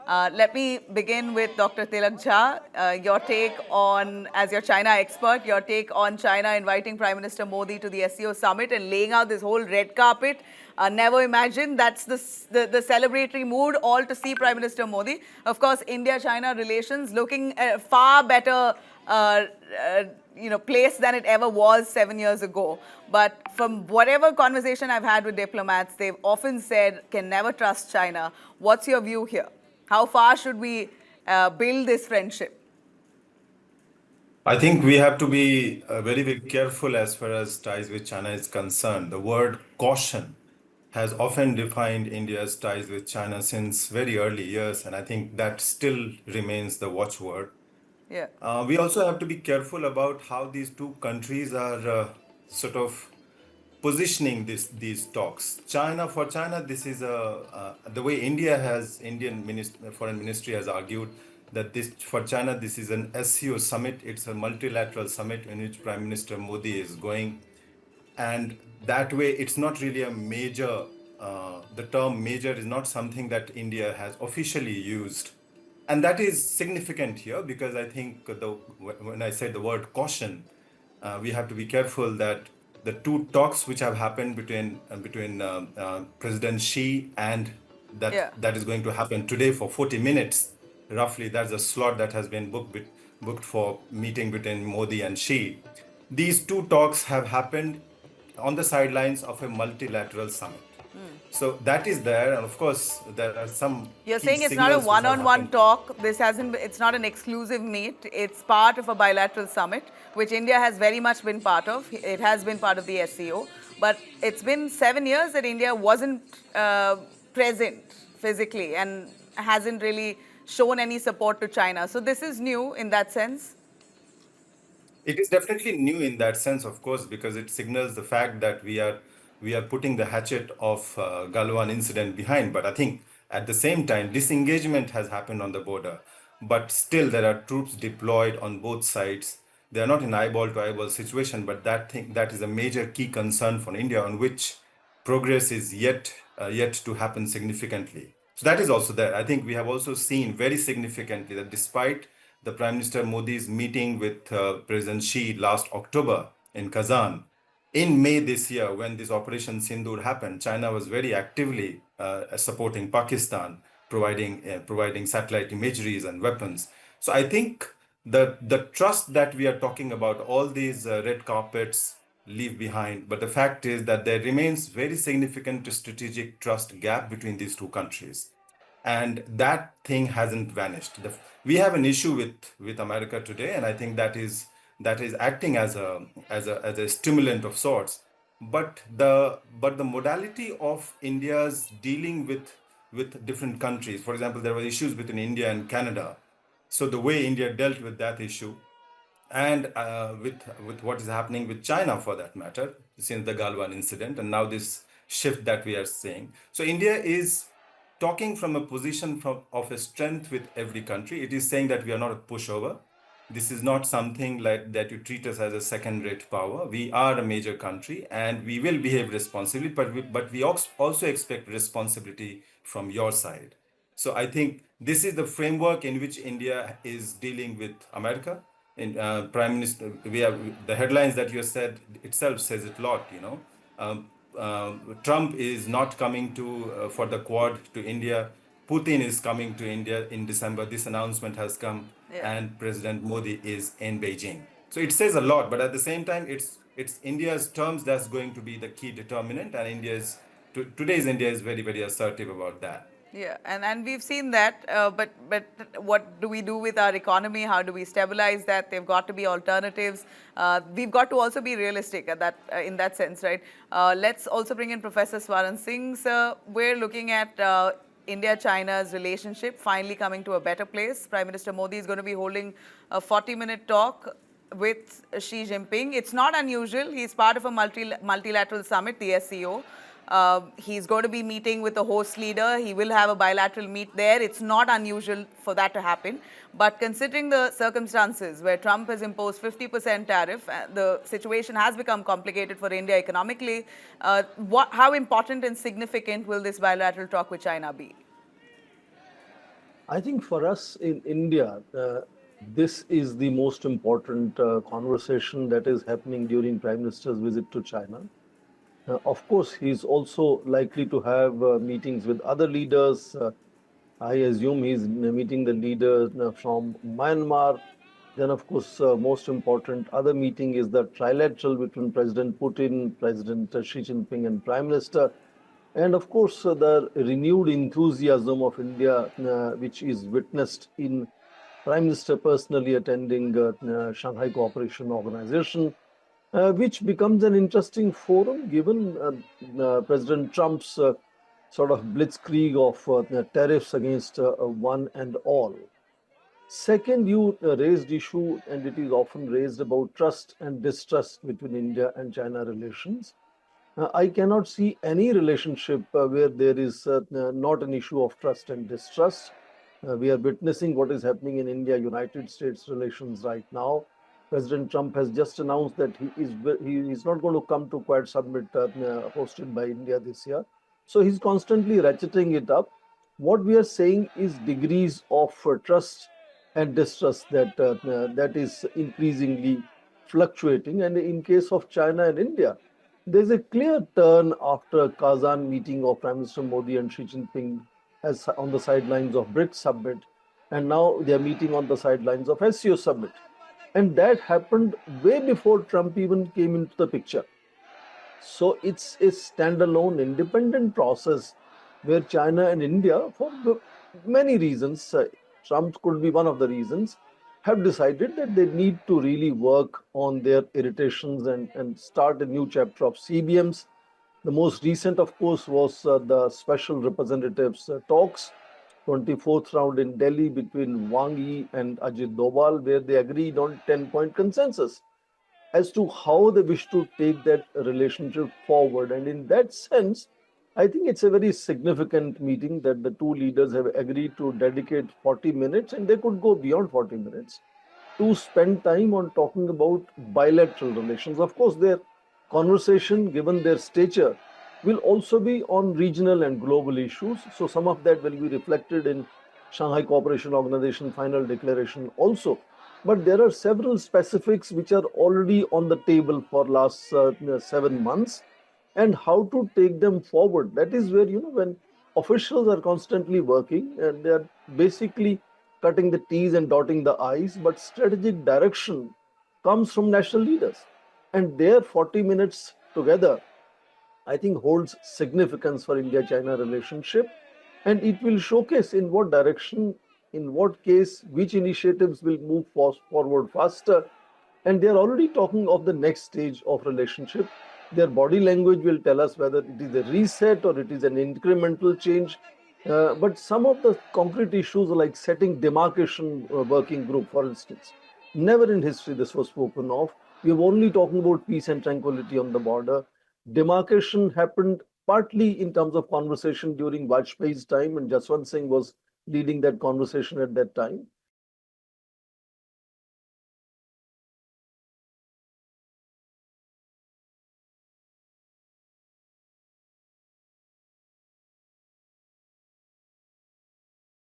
Let me begin with Dr. Tilak Jha. Your take on, as your China expert, your take on China inviting Prime Minister Modi to the SCO summit and laying out this whole red carpet. Never imagined that's the celebratory mood, all to see Prime Minister Modi. Of course, India-China relations looking far better place than it ever was 7 years ago. But from whatever conversation I've had with diplomats, they've often said, can never trust China. What's your view here? How far should we build this friendship? I think we have to be very, very careful as far as ties with China is concerned. The word caution has often defined India's ties with China since very early years, and I think that still remains the watchword. Yeah. We also have to be careful about how these two countries are sort of positioning these talks. For China, this is the way Indian Foreign Ministry has argued that this for China this is an SCO summit. It's a multilateral summit in which Prime Minister Modi is going, and that way it's not really a major. The term major is not something that India has officially used, and that is significant here because I think when I say the word caution, we have to be careful that the two talks which have happened between President Xi and Yeah. that is going to happen today for 40 minutes, roughly. That's a slot that has been booked for meeting between Modi and Xi. These two talks have happened on the sidelines of a multilateral summit. So that is there, and of course there are some You're key saying it's not a signals which have one-on-one happened. talk. It's not an exclusive meet. It's part of a bilateral summit, which India has very much been part of. It has been part of the SCO. But it's been 7 years that India wasn't present physically and hasn't really shown any support to China. So this is new in that sense. It is definitely new in that sense, of course, because it signals the fact that we are putting the hatchet of Galwan incident behind. But I think at the same time, disengagement has happened on the border. But still, there are troops deployed on both sides. They are not in eyeball to eyeball situation, but that is a major key concern for India, on which progress is yet to happen significantly. So that is also there. I think we have also seen very significantly that despite the Prime Minister Modi's meeting with President Xi last October in Kazan, in May this year, when this Operation Sindoor happened, China was very actively supporting Pakistan, providing satellite imageries and weapons. So I think the trust that we are talking about, all these red carpets leave behind, but the fact is that there remains very significant strategic trust gap between these two countries, and that thing hasn't vanished. We have an issue with America today, and I think that is acting as a stimulant of sorts. But the modality of India's dealing with different countries, for example, there were issues between India and Canada. So the way India dealt with that issue, and with what is happening with China for that matter, since the Galwan incident, and now this shift that we are seeing. So India is talking from a position of a strength with every country. It is saying that we are not a pushover. This is not something like that you treat us as a second-rate power. We are a major country, and we will behave responsibly, but we also expect responsibility from your side. So I think this is the framework in which India is dealing with America. In Prime Minister, we have the headlines that you said itself says it a lot. Trump is not coming to for the Quad to India. Putin is coming to India in December. This announcement has come, Yeah. and President Modi is in Beijing. So it says a lot, but at the same time, it's India's terms that's going to be the key determinant, and today's India is very, very assertive about that. Yeah, and we've seen that, but what do we do with our economy? How do we stabilize that? There've got to be alternatives. We've got to also be realistic at that in that sense, right? Let's also bring in Professor Swaran Singh. Sir, we're looking at India-China's relationship finally coming to a better place. Prime Minister Modi is going to be holding a 40-minute talk with Xi Jinping. It's not unusual. He's part of a multilateral summit, the SCO. He's going to be meeting with the host leader. He will have a bilateral meet there. It's not unusual for that to happen. But considering the circumstances where Trump has imposed 50% tariff, the situation has become complicated for India economically. How important and significant will this bilateral talk with China be? I think for us in India, this is the most important conversation that is happening during Prime Minister's visit to China. Of course, he's also likely to have meetings with other leaders. I assume he's meeting the leader from Myanmar. Then, of course, most important other meeting is the trilateral between President Putin, President Xi Jinping, and Prime Minister. And of course, the renewed enthusiasm of India, which is witnessed in Prime Minister personally attending Shanghai Cooperation Organization, which becomes an interesting forum given President Trump's sort of blitzkrieg of tariffs against one and all. Second, you raised issue, and it is often raised about trust and distrust between India and China relations. I cannot see any relationship where there is not an issue of trust and distrust. We are witnessing what is happening in India-United States relations right now. President Trump has just announced that he is not going to come to Quad Summit hosted by India this year. So he's constantly ratcheting it up. What we are saying is degrees of trust and distrust that is increasingly fluctuating. And in case of China and India, there's a clear turn after Kazan meeting of Prime Minister Modi and Xi Jinping as on the sidelines of BRICS summit, and now they are meeting on the sidelines of SCO summit. And that happened way before Trump even came into the picture. So it's a standalone, independent process where China and India, for many reasons, Trump could be one of the reasons, have decided that they need to really work on their irritations and start a new chapter of CBMs. The most recent, of course, was the special representatives talks, 24th round in Delhi between Wang Yi and Ajit Doval, where they agreed on 10-point consensus as to how they wish to take that relationship forward. And in that sense, I think it's a very significant meeting that the two leaders have agreed to dedicate 40 minutes, and they could go beyond 40 minutes to spend time on talking about bilateral relations. Of course, their conversation, given their stature, will also be on regional and global issues. So some of that will be reflected in Shanghai Cooperation Organization final declaration also. But there are several specifics which are already on the table for last 7 months, and how to take them forward. That is where, when officials are constantly working and they are basically cutting the T's and dotting the I's, but strategic direction comes from national leaders. And their 40 minutes together, I think, holds significance for India-China relationship. And it will showcase in what direction, in what case, which initiatives will move forward faster. And they're already talking of the next stage of relationship. Their body language will tell us whether it is a reset or it is an incremental change. But some of the concrete issues like setting demarcation working group, for instance, never in history this was spoken of. We are only talking about peace and tranquility on the border. Demarcation happened partly in terms of conversation during Vajpayee's time, and Jaswant Singh was leading that conversation at that time.